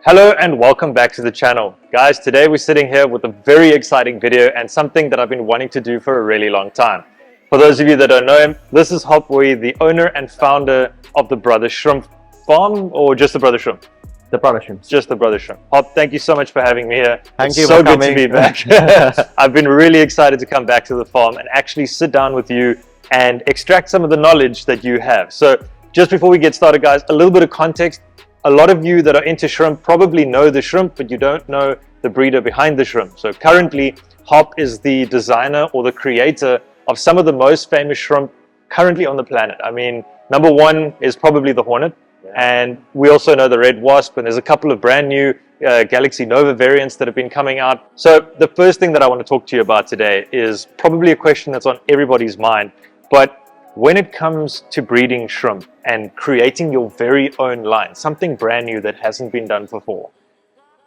Hello and welcome back to the channel. Guys, today we're sitting here with a very exciting video and something that I've been wanting to do for a really long time. For those of you that don't know him, this is Hopwe, the owner and founder of the Brother Shrimp Farm, or just the Brother Shrimp? The Brother Shrimp. Just the Brother Shrimp. Hop, thank you so much for having me here. Thank you so for good coming. to be back. I've been really excited to come back to the farm and actually sit down with you and extract some of the knowledge that you have. So just before we get started, guys, a little bit of context. A lot of you that are into shrimp probably know the shrimp, but you don't know the breeder behind the shrimp. So currently, Hop is the designer or the creator of some of the most famous shrimp currently on the planet. I mean, number one is probably the hornet, and we also know the red wasp, and there's a couple of brand new Galaxy Nova variants that have been coming out. So the first thing that I want to talk to you about today is probably a question that's on everybody's mind, but when it comes to breeding shrimp and creating your very own line, something brand new that hasn't been done before,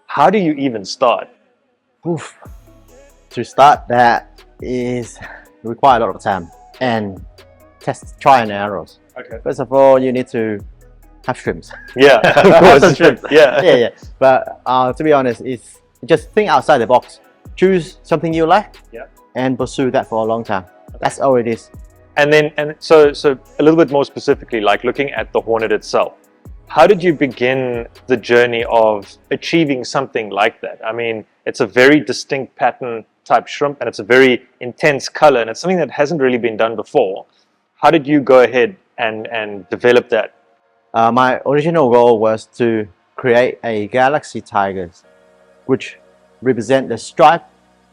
how do you even start? Oof. To start that is require a lot of time and try and errors. Okay. First of all, you need to have shrimps. Yeah, of course. Some shrimp. Yeah. Yeah. But to be honest, it's just think outside the box. Choose something you like, and pursue that for a long time. That's all it is. And so a little bit more specifically, like looking at the hornet itself, how did you begin the journey of achieving something like that? I mean, it's a very distinct pattern type shrimp and it's a very intense color and it's something that hasn't really been done before. How did you go ahead and develop that? My original goal was to create a Galaxy Tigers, which represent the stripe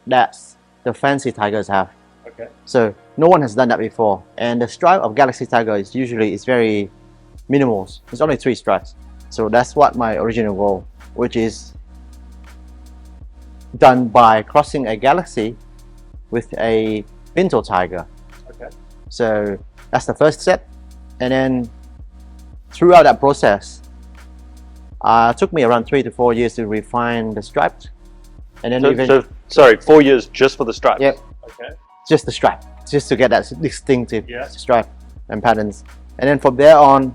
that the fancy tigers have. Okay. So no one has done that before, and the stripe of Galaxy Tiger is usually very minimal. It's only 3 stripes. So that's what my original goal, which is done by crossing a Galaxy with a Pinto Tiger. Okay. So that's the first step, and then throughout that process, it took me around 3 to 4 years to refine the stripes, and then sorry, 4 years just for the stripes. Yep. Okay. Just the stripe, just to get that distinctive stripe and patterns, and then from there on,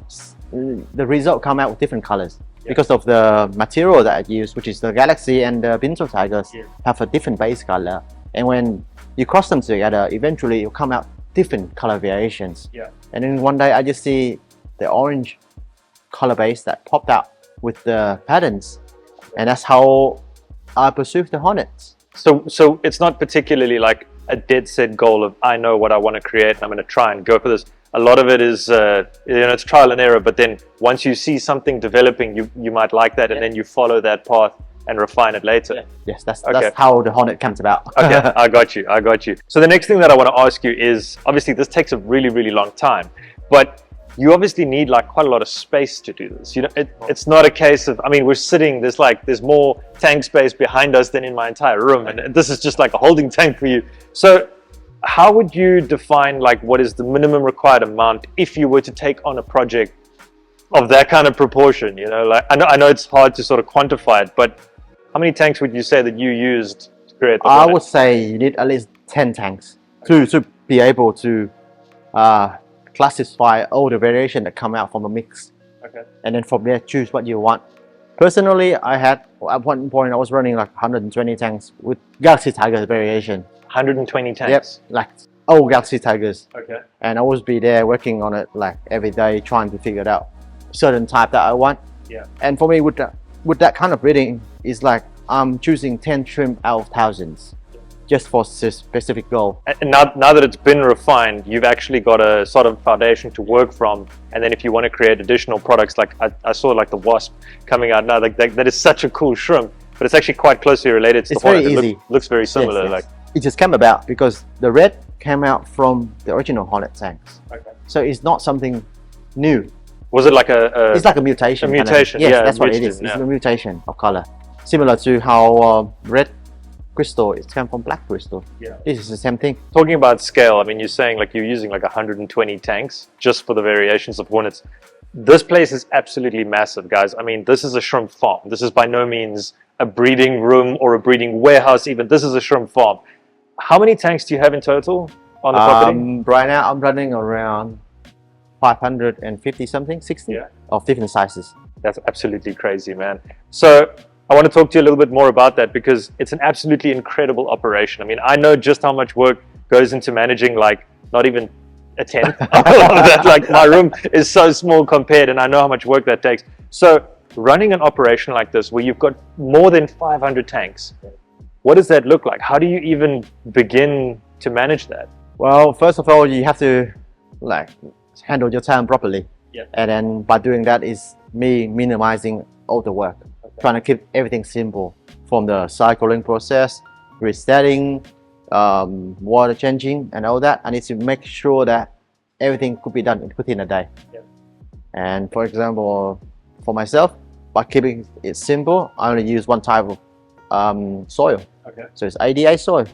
the result come out with different colors because of the material that I use, which is the Galaxy and the Pinto Tigers have a different base color, and when you cross them together, eventually you come out different color variations. And then one day I just see the orange color base that popped out with the patterns, and that's how I pursued the hornets. So it's not particularly like a dead set goal of I know what I want to create and I'm going to try and go for this. A lot of it is it's trial and error, but then once you see something developing, you might like that, and then you follow that path and refine it later. Yes, that's how the hornet comes about. Okay, I got you. So the next thing that I want to ask you is, obviously this takes a really long time, but you obviously need like quite a lot of space to do this. You know, it's not a case of, I mean, we're sitting, there's more tank space behind us than in my entire room, and this is just like a holding tank for you. So how would you define like what is the minimum required amount if you were to take on a project of that kind of proportion? You know, like I know it's hard to sort of quantify it, but how many tanks would you say that you used to create the hornet? I would say you need at least 10 tanks to be able to classify all the variation that come out from a mix. Okay. And then from there choose what you want. Personally, I had at one point I was running like 120 tanks with Galaxy Tigers variation. 120 tanks? Yep, like all Galaxy Tigers. Okay. And I always be there working on it like every day, trying to figure it out certain type that I want. Yeah. And for me with that kind of breeding, it's like I'm choosing 10 shrimp out of thousands, just for specific goal. And now that it's been refined, you've actually got a sort of foundation to work from, and then if you want to create additional products, like I saw like the wasp coming out now, like that is such a cool shrimp, but it's actually quite closely related to the hornet. It's very easy. Looks very similar. Yes. Like it just came about because the red came out from the original hornet tanks. Okay. So it's not something new. Was it like a it's like a mutation. A mutation, yes, that's what it is. It's a mutation of color. Similar to how red crystal, it came from black crystal. Yeah. This is the same thing. Talking about scale, I mean, you're saying like you're using like 120 tanks just for the variations of hornets. This place is absolutely massive, guys. I mean, this is a shrimp farm. This is by no means a breeding room or a breeding warehouse even. This is a shrimp farm. How many tanks do you have in total on the property? Right now I'm running around 550 something, 60 of different sizes. That's absolutely crazy, man. So I want to talk to you a little bit more about that because it's an absolutely incredible operation. I mean, I know just how much work goes into managing like not even a tenth of that. Like my room is so small compared, and I know how much work that takes. So running an operation like this where you've got more than 500 tanks, what does that look like? How do you even begin to manage that? Well, first of all, you have to like handle your time properly. Yeah. And then by doing that is me minimizing all the work, trying to keep everything simple from the cycling process, resetting, water changing and all that. I need to make sure that everything could be done within a day. Yeah. And for example, for myself, by keeping it simple, I only use one type of soil. Okay. So it's ADA soil.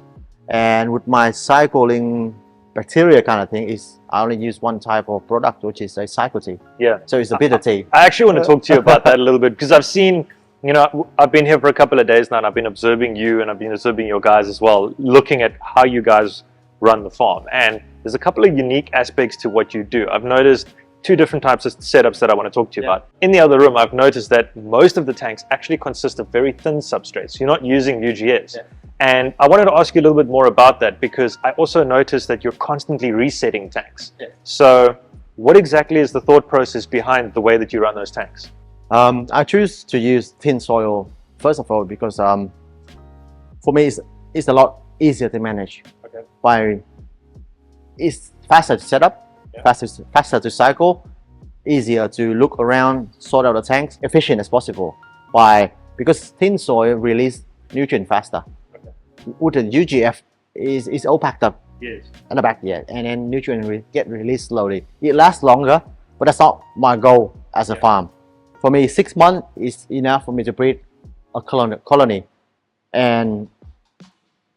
And with my cycling bacteria kind of thing is I only use one type of product, which is a cycle tea. Yeah. So it's a bitter tea. I actually want to talk to you about that a little bit because I've seen, you know, I've been here for a couple of days now and I've been observing you and I've been observing your guys as well, looking at how you guys run the farm. And there's a couple of unique aspects to what you do. I've noticed two different types of setups that I want to talk to you about. In the other room, I've noticed that most of the tanks actually consist of very thin substrates. You're not using UGS. Yeah. And I wanted to ask you a little bit more about that because I also noticed that you're constantly resetting tanks. Yeah. So what exactly is the thought process behind the way that you run those tanks? I choose to use thin soil first of all because for me it's a lot easier to manage. Okay. It's faster to set up, yeah. faster to cycle, easier to look around, sort out the tanks, efficient as possible. Because thin soil release nutrient faster. With the UGF is all packed up. Yes. In the back, yeah, and then nutrients get released slowly. It lasts longer, but that's not my goal as a farm. For me, 6 months is enough for me to breed a colony, and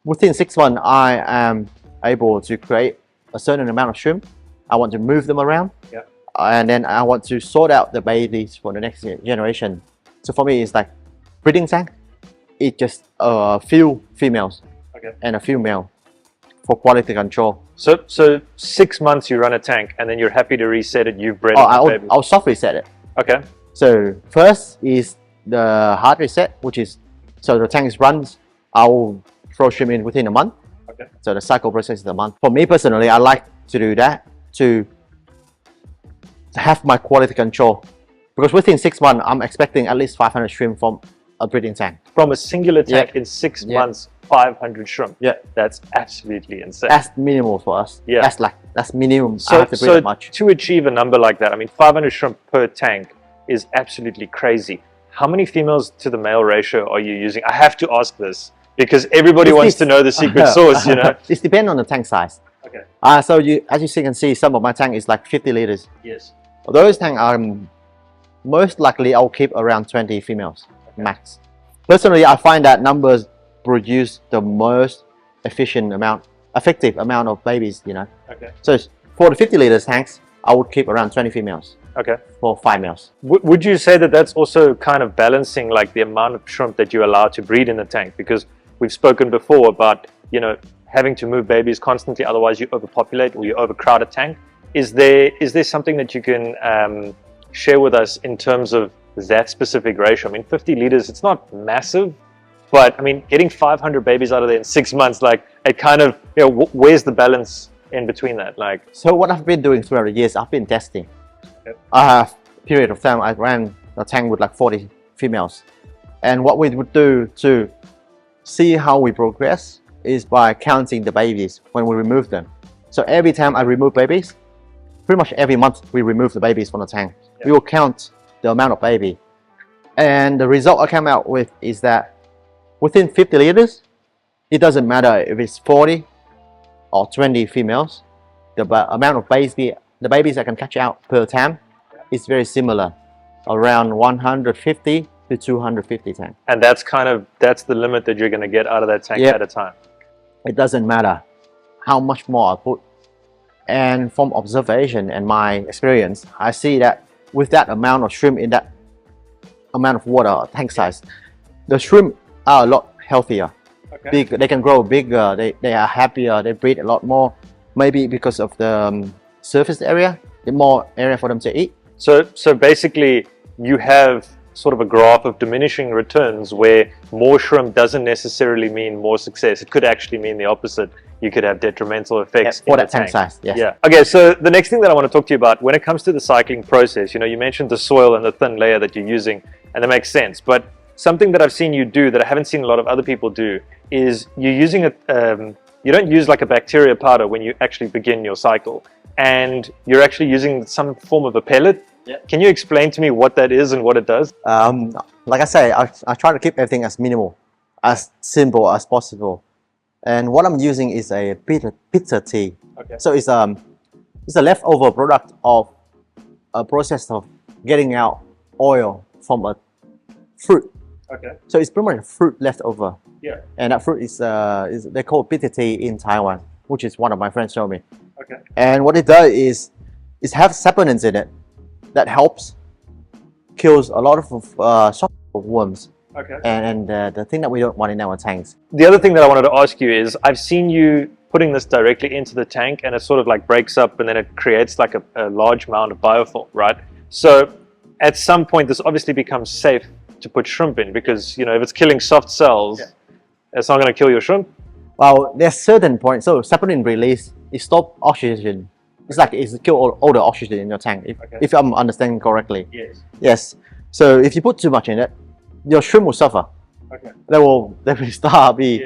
within 6 months, I am able to create a certain amount of shrimp. I want to move them around, yeah. And then I want to sort out the babies for the next generation. So for me, it's like breeding tank. It's just a few females, okay, and a few male for quality control. So 6 months you run a tank and then you're happy to reset it, you've bred it. I'll soft reset it. Okay. So first is the hard reset, which is, so the tank runs, I'll throw shrimp in within a month. Okay. So the cycle process is a month. For me personally, I like to do that to have my quality control. Because within 6 months, I'm expecting at least 500 shrimp from a breeding tank. From a singular tank, yeah, in 6 months, 500 shrimp. Yeah. That's absolutely insane. That's minimal for us. Yeah. That's minimum. So, I have to breed that much. To achieve a number like that, I mean, 500 shrimp per tank is absolutely crazy. How many females to the male ratio are you using? I have to ask this because everybody wants to know the secret sauce, you know? It depends on the tank size. Okay. So as you can see, some of my tank is like 50 liters. Yes. Those tanks are most likely I'll keep around 20 females. Okay. Max. Personally, I find that numbers produce the most effective amount of babies, you know. Okay. So for the 50 liters tanks, I would keep around 20 females. Okay. For 5 males. Would you say that that's also kind of balancing like the amount of shrimp that you allow to breed in the tank? Because we've spoken before about, you know, having to move babies constantly, otherwise you overpopulate or you overcrowd a tank. Is there something that you can share with us in terms of that specific ratio? I mean, 50 liters, it's not massive, but I mean, getting 500 babies out of there in 6 months, like it kind of, you know, where's the balance in between that? Like, so what I've been doing throughout the years, I've been testing. Okay. I have a period of time I ran a tank with like 40 females, and what we would do to see how we progress is by counting the babies when we remove them. So every time I remove babies, pretty much every month we remove the babies from the tank. Yeah. We will count the amount of baby, and the result I came out with is that within 50 liters, it doesn't matter if it's 40 or 20 females, the amount of the babies I can catch out per time is very similar, around 150 to 250 tank. And that's the limit that you're going to get out of that tank at a time. It doesn't matter how much more I put. And from observation and my experience, I see that with that amount of shrimp in that amount of water tank size, the shrimp are a lot healthier. Okay. They can grow bigger, they are happier, they breed a lot more, maybe because of the surface area, the more area for them to eat. So basically, you have sort of a graph of diminishing returns where more shrimp doesn't necessarily mean more success. It could actually mean the opposite. You could have detrimental effects for in that the tank size. Yes. Yeah. Okay, so the next thing that I want to talk to you about, when it comes to the cycling process, you mentioned the soil and the thin layer that you're using, and that makes sense. But something that I've seen you do that I haven't seen a lot of other people do is you're using you don't use like a bacteria powder when you actually begin your cycle, and you're actually using some form of a pellet. Yeah. Can you explain to me what that is and what it does? Like I say, I try to keep everything as minimal, as simple as possible. And what I'm using is a bitter tea. Okay. So it's a leftover product of a process of getting out oil from a fruit. Okay. So it's pretty much a fruit leftover. Yeah. And that fruit is they call bitter tea in Taiwan, which is one of my friends showed me. Okay. And what it does is have saponins in it that helps kills a lot of shop worms. Okay. And the thing that we don't want in our tanks. The other thing that I wanted to ask you is, I've seen you putting this directly into the tank, and it sort of like breaks up and then it creates like a large amount of biofilm, right? So at some point this obviously becomes safe to put shrimp in, because if it's killing soft cells, it's not going to kill your shrimp. Well, there's certain points. So saponin release, it stops oxygen. It's like it's kill all the oxygen in your tank, if I'm understanding correctly. Yes. Yes. So if you put too much in it, your shrimp will suffer. Okay. They will start they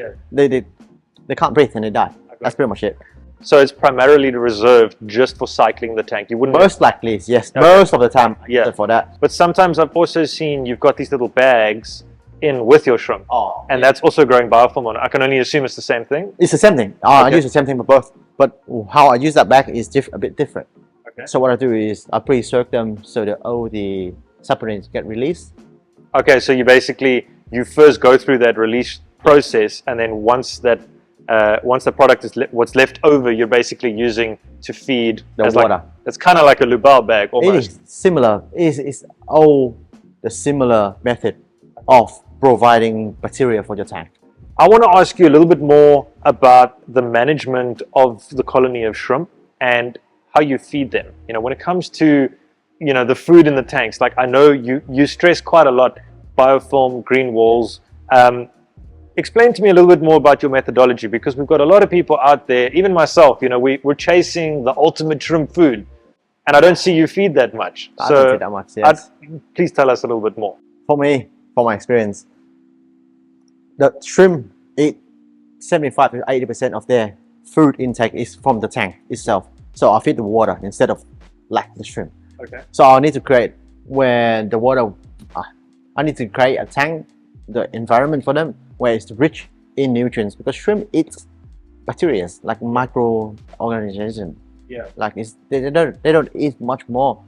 can't breathe and they die. Okay. That's pretty much it. So it's primarily reserved just for cycling the tank. You wouldn't Most likely, yes. Okay. Most of the time, Yeah. for that. But sometimes I've also seen you've got these little bags in with your shrimp. Oh. And that's also growing biofilm on it. I can only assume it's the same thing. It's the same thing. I use the same thing for both. But how I use that bag is a bit different. Okay. So what I do is I pre-soak them so that all the saponins get released. Okay, so you first go through that release process, and then once the product is what's left over, you're basically using to feed The as water. It's kind of like a Lubal bag almost. It is similar. It's all the similar method of providing bacteria for your tank. I want to ask you a little bit more about the management of the colony of shrimp and how you feed them. When it comes to the food in the tanks, like I know you stress quite a lot biofilm, green walls. Explain to me a little bit more about your methodology, because we've got a lot of people out there, even myself, we're chasing the ultimate shrimp food, and I don't see you feed that much. I don't feed that much, yes. Please tell us a little bit more. For me, from my experience, the shrimp eat 75 to 80% of their food intake is from the tank itself. So I feed the water instead of the shrimp. Okay. So I need to create I need to create a tank, the environment for them where it's rich in nutrients, because shrimp eats bacteria, like microorganisms. Yeah. Like they don't eat much more,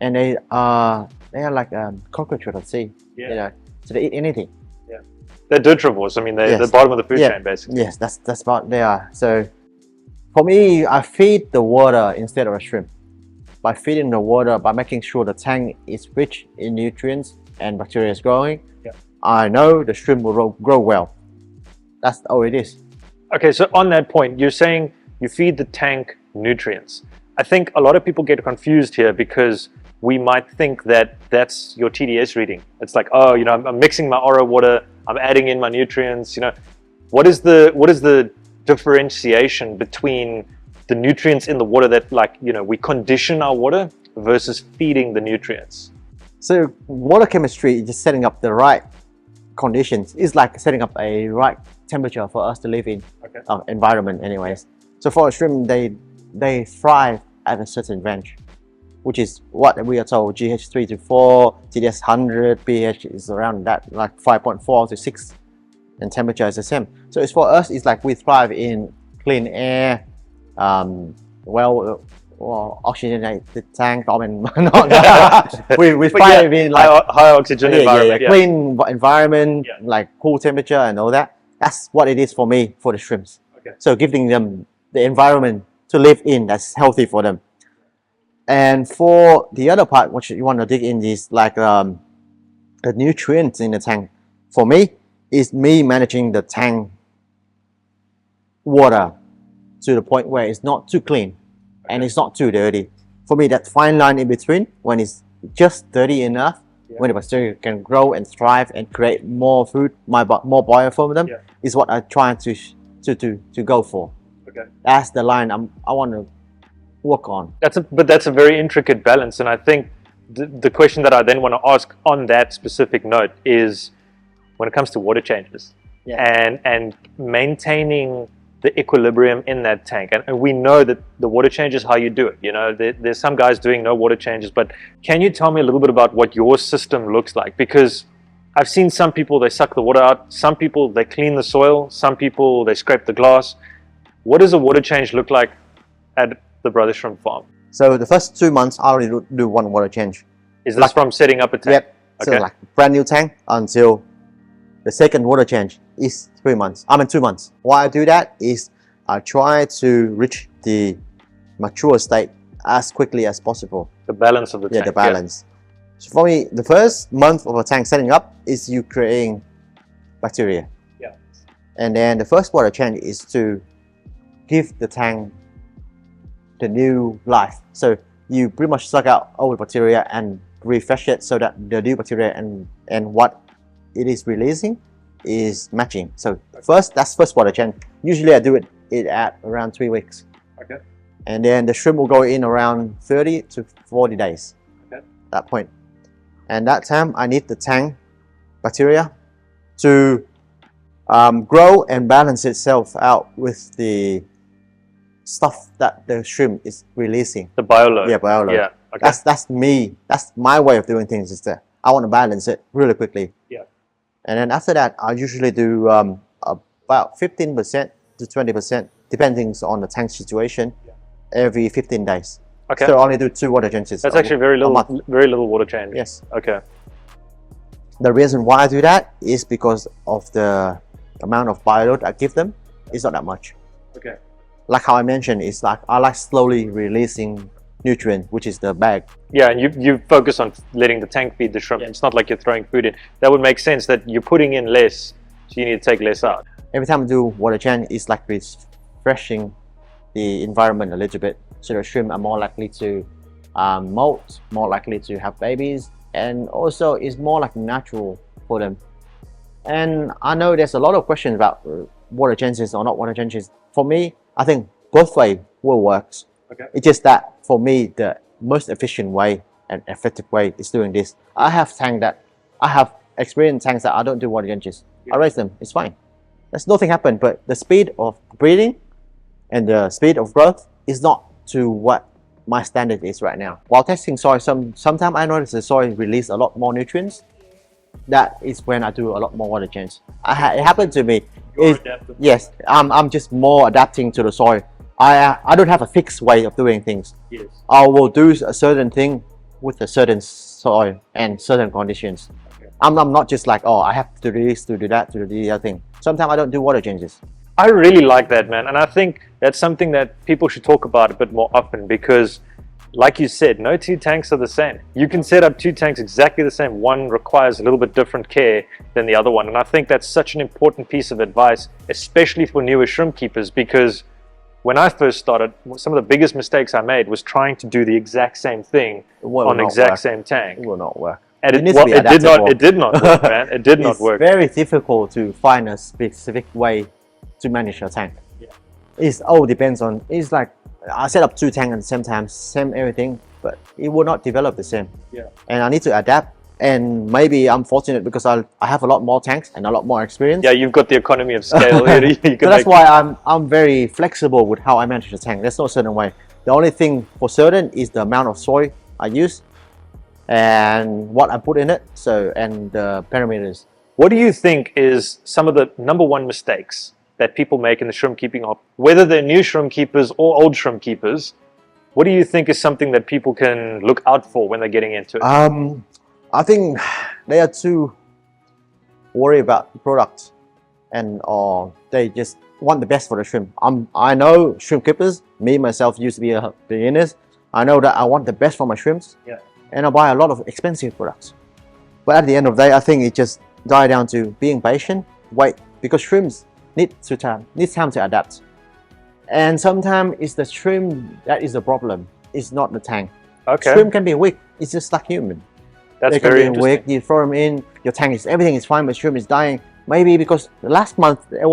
and they are like cockroaches at sea. Yeah. So they eat anything. Yeah. They're detritivores. I mean, they're the bottom of the food chain, basically. Yes, that's what they are. So for me, I feed the water instead of a shrimp. By feeding the water, by making sure the tank is rich in nutrients and bacteria is growing, I know the shrimp will grow well. That's all it is. Okay, so on that point, you're saying you feed the tank nutrients. I think a lot of people get confused here, because we might think that that's your TDS reading. It's like, oh, I'm mixing my Oro water, I'm adding in my nutrients. What is the differentiation between the nutrients in the water that we condition our water versus feeding the nutrients? So water chemistry is just setting up the right conditions. It's like setting up a right temperature for us to live in. Okay. Environment anyways. So for a shrimp, they thrive at a certain range, which is what we are told. GH 3 to 4, TDS 100, pH is around that, like 5.4 to 6, and temperature is the same. So it's for us, it's like we thrive in clean air, oxygenate the tank. I mean, we thrive in like high oxygen environment. Clean environment, like cool temperature and all that. That's what it is for me for the shrimps. Okay. So giving them the environment to live in that's healthy for them. And for the other part, what you want to dig in is like the nutrients in the tank. For me, is me managing the tank water to the point where it's not too clean and it's not too dirty. For me, that fine line in between, when it's just dirty enough when the bacteria can grow and thrive and create more food, more biofilm them, is what I try to go for. Okay. That's the line I want to work on. But that's a very intricate balance, and I think the question that I then want to ask on that specific note is when it comes to water changes and maintaining the equilibrium in that tank. And we know that the water change is how you do it. You know, there's some guys doing no water changes, but can you tell me a little bit about what your system looks like? Because I've seen some people, they suck the water out. Some people, they clean the soil. Some people, they scrape the glass. What does a water change look like at the Brother Shrimp Farm? So the first 2 months, I only do one water change. Is this from setting up a tank? Yep. Okay. So like brand new tank until the second water change is 2 months. Why I do that is I try to reach the mature state as quickly as possible. The balance of the tank. Yeah, the balance. So for me, the first month of a tank setting up is you creating bacteria. Yeah. And then the first water change is to give the tank the new life. So you pretty much suck out old bacteria and refresh it so that the new bacteria and what it is releasing is matching. So that's first water change. Usually I do it at around 3 weeks. Okay. And then the shrimp will go in around 30 to 40 days. Okay. At that point. And that time I need the tank bacteria to grow and balance itself out with the stuff that the shrimp is releasing. The bioload. Yeah, bioload. Yeah. Okay. That's me. That's my way of doing things. Is that I want to balance it really quickly. Yeah. And then after that, I usually do about 15% to 20%, depending on the tank situation, every 15 days. Okay. So I only do 2 water changes. That's actually very little water change. Yes. Okay. The reason why I do that is because of the amount of bioload I give them. It's not that much. Okay. Like how I mentioned, it's like I like slowly releasing nutrient, which is the bag. Yeah, and you focus on letting the tank feed the shrimp. It's not like you're throwing food in. That would make sense that you're putting in less, so you need to take less out. Every time I do water change, it's like refreshing the environment a little bit, so the shrimp are more likely to molt, more likely to have babies, and also it's more like natural for them. And I know there's a lot of questions about water changes or not water changes. For me, I think both ways will work. Okay. It's just that for me, the most efficient way and effective way is doing this. I have experienced tanks that I don't do water changes. I raise them, it's fine. There's nothing happened, but the speed of breeding and the speed of growth is not to what my standard is right now. While testing soy, sometimes I notice the soil release a lot more nutrients. That is when I do a lot more water change. It happened to me. Yes, I'm just more adapting to the soil. I don't have a fixed way of doing things. Yes. I will do a certain thing with a certain soil and certain conditions. Okay. I'm not just like, oh, I have to do this, to do that, to do the other thing. Sometimes I don't do water changes. I really like that, man. And I think that's something that people should talk about a bit more often because, like you said, no 2 tanks are the same. You can set up 2 tanks exactly the same. One requires a little bit different care than the other one. And I think that's such an important piece of advice, especially for newer shrimp keepers, because when I first started, some of the biggest mistakes I made was trying to do the exact same thing on the exact same tank. It will not work. And it did not work, man. It did not work. It's very difficult to find a specific way to manage your tank. Yeah. It all depends on, it's like, I set up 2 tanks at the same time, same everything, but it will not develop the same. Yeah. And I need to adapt. And maybe I'm fortunate because I have a lot more tanks and a lot more experience. Yeah, you've got the economy of scale. So that's why I'm very flexible with how I manage the tank. There's no certain way. The only thing for certain is the amount of soil I use and what I put in it. And the parameters. What do you think is some of the #1 mistakes that people make in the shrimp keeping hobby, whether they're new shrimp keepers or old shrimp keepers? What do you think is something that people can look out for when they're getting into it? I think they are too worried about the product, or they just want the best for the shrimp. I know shrimp keepers, me myself used to be a beginner. I know that I want the best for my shrimps, and I buy a lot of expensive products. But at the end of the day, I think it just dies down to being patient, wait, because shrimps need time to adapt. And sometimes it's the shrimp that is the problem. It's not the tank. Okay. Shrimp can be weak. It's just like human. That's They can very be weak. interesting. You throw them in, your tank is everything is fine, but shrimp is dying. Maybe because last month they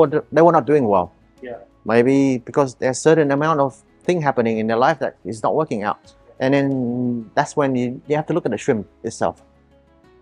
were not doing well. Yeah. Maybe because there's a certain amount of thing happening in their life that is not working out, and then that's when you have to look at the shrimp itself.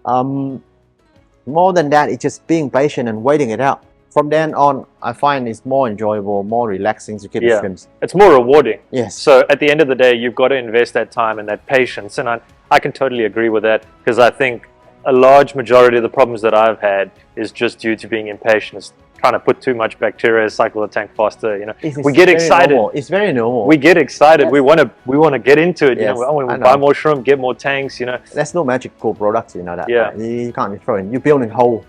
More than that, it's just being patient and waiting it out. From then on, I find it's more enjoyable, more relaxing to keep the shrimps. It's more rewarding. Yes. So at the end of the day, you've got to invest that time and that patience. And I can totally agree with that, because I think a large majority of the problems that I've had is just due to being impatient. It's trying to put too much bacteria, cycle the tank faster. You know, we get excited. Normal. It's very normal. We get excited. Yes. We want to get into it. Yes, You know, we want to buy more shrimp, get more tanks. You know, there's no magical products. You know that. Yeah. You can't throw in. You're building a whole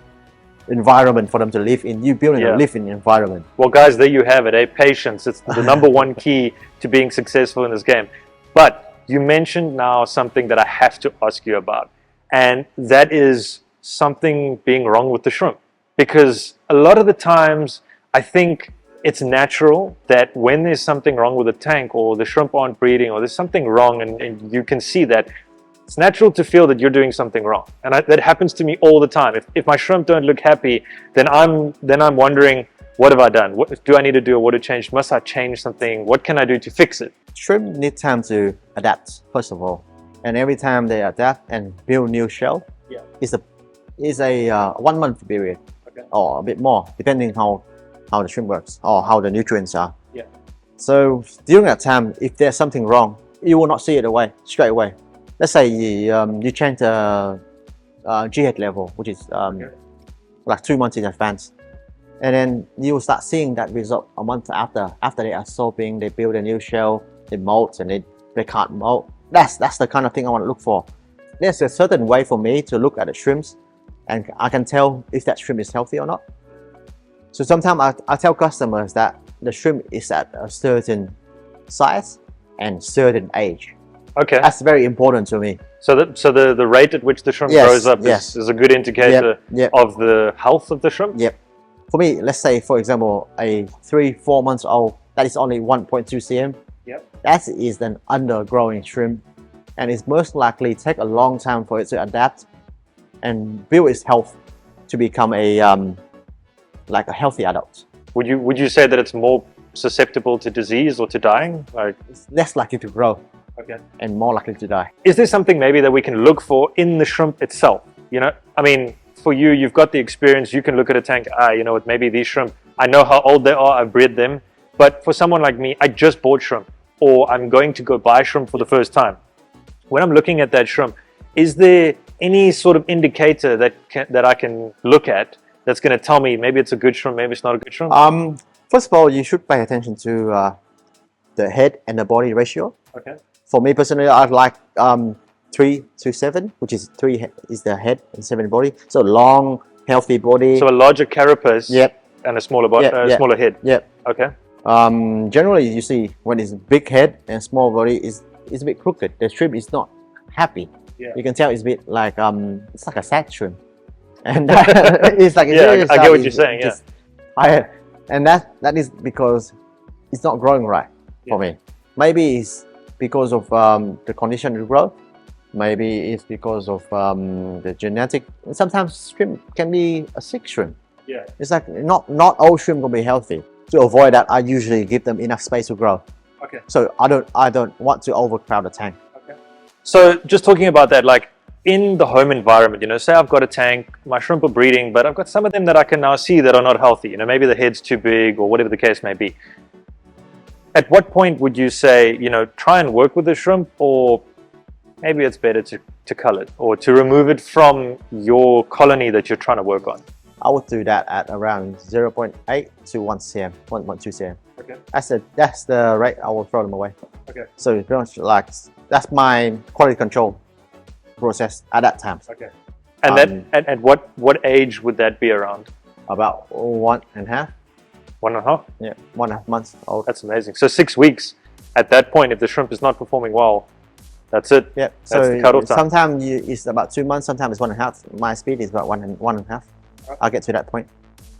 environment for them to live in. You're building a living environment. Well, guys, there you have it. Patience. It's the number one key to being successful in this game. But you mentioned now something that I have to ask you about, and that is something being wrong with the shrimp. Because a lot of the times, I think it's natural that when there's something wrong with the tank, or the shrimp aren't breeding, or there's something wrong, and you can see that, it's natural to feel that you're doing something wrong. And that happens to me all the time. If my shrimp don't look happy, then I'm wondering, what have I done? What do I need to do a water change? Must I change something? What can I do to fix it? Shrimp need time to adapt, first of all. And every time they adapt and build new shell, it's a 1 month period, or a bit more, depending how the shrimp works or how the nutrients are. Yeah. So during that time, if there's something wrong, you will not see it straight away. Let's say you change the GH level, which is like 2 months in advance, and then you will start seeing that result a month after they are soaping, they build a new shell, they molt, and they can't molt. That's the kind of thing I want to look for. There's a certain way for me to look at the shrimps, and I can tell if that shrimp is healthy or not. So sometimes I tell customers that the shrimp is at a certain size and certain age. Okay. That's very important to me. So the rate at which the shrimp grows up is a good indicator of the health of the shrimp? Yep. For me, let's say, for example, a 3-4 months old, that is only 1.2 cm. Yep. That is an undergrowing shrimp, and it's most likely take a long time for it to adapt and build its health to become a like a healthy adult. Would you say that it's more susceptible to disease or to dying? Like, it's less likely to grow. Okay. And more likely to die. Is there something maybe that we can look for in the shrimp itself? You know, I mean, for you, you've got the experience. You can look at a tank. You know what? Maybe these shrimp, I know how old they are. I've bred them. But for someone like me, I just bought shrimp, or I'm going to go buy shrimp for the first time. When I'm looking at that shrimp, is there any sort of indicator that I can look at that's going to tell me maybe it's a good shrimp, maybe it's not a good shrimp? First of all, you should pay attention to the head and the body ratio. Okay. For me personally, I like 3 to 7, which is 3 is the head and 7 body. So long, healthy body. So a larger carapace. Yep. And a smaller body, smaller head. Yep. Okay. Generally, you see when it's big head and small body is a bit crooked. The shrimp is not happy. Yeah. You can tell it's a bit like it's like a sad shrimp, and it's like I get what you're saying. Yeah. Tired, and that is because it's not growing right for me. Maybe it's because of the condition to grow. Maybe it's because of the genetic. Sometimes shrimp can be a sick shrimp. Yeah. It's like not all shrimp will be healthy. To avoid that, I usually give them enough space to grow. Okay. So I don't want to overcrowd the tank. Okay. So just talking about that, like in the home environment, you know, say I've got a tank, my shrimp are breeding, but I've got some of them that I can now see that are not healthy. You know, maybe the head's too big or whatever the case may be. At what point would you say, you know, try and work with the shrimp, or maybe it's better to cull it or to remove it from your colony that you're trying to work on? I would do that at around 0.8 to 1 cm, 1.2 cm. Okay. That's the rate I will throw them away. Okay. So it's pretty much like that's my quality control process at that time. Okay. And at what age would that be around? About 1.5. 1.5? Yeah, 1.5 months old. That's amazing. So 6 weeks. At that point, if the shrimp is not performing well, that's it. Yeah. That's so the cutoff time. Sometimes it's about 2 months. Sometimes it's 1.5. My speed is about 1.5. I'll get to that point.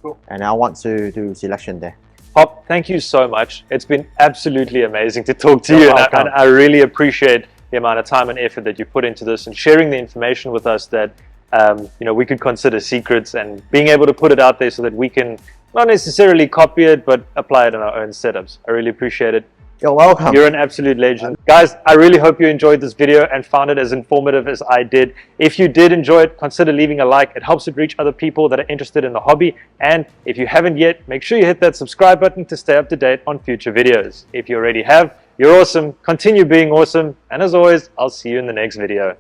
Cool. And I want to do selection there. Pop, thank you so much. It's been absolutely amazing to talk to you, and I really appreciate the amount of time and effort that you put into this and sharing the information with us that we could consider secrets, and being able to put it out there so that we can not necessarily copy it but apply it in our own setups. I really appreciate it. You're welcome. You're an absolute legend. Guys, I really hope you enjoyed this video and found it as informative as I did. If you did enjoy it, consider leaving a like. It helps it reach other people that are interested in the hobby. And if you haven't yet, make sure you hit that subscribe button to stay up to date on future videos. If you already have, you're awesome. Continue being awesome. And as always, I'll see you in the next video.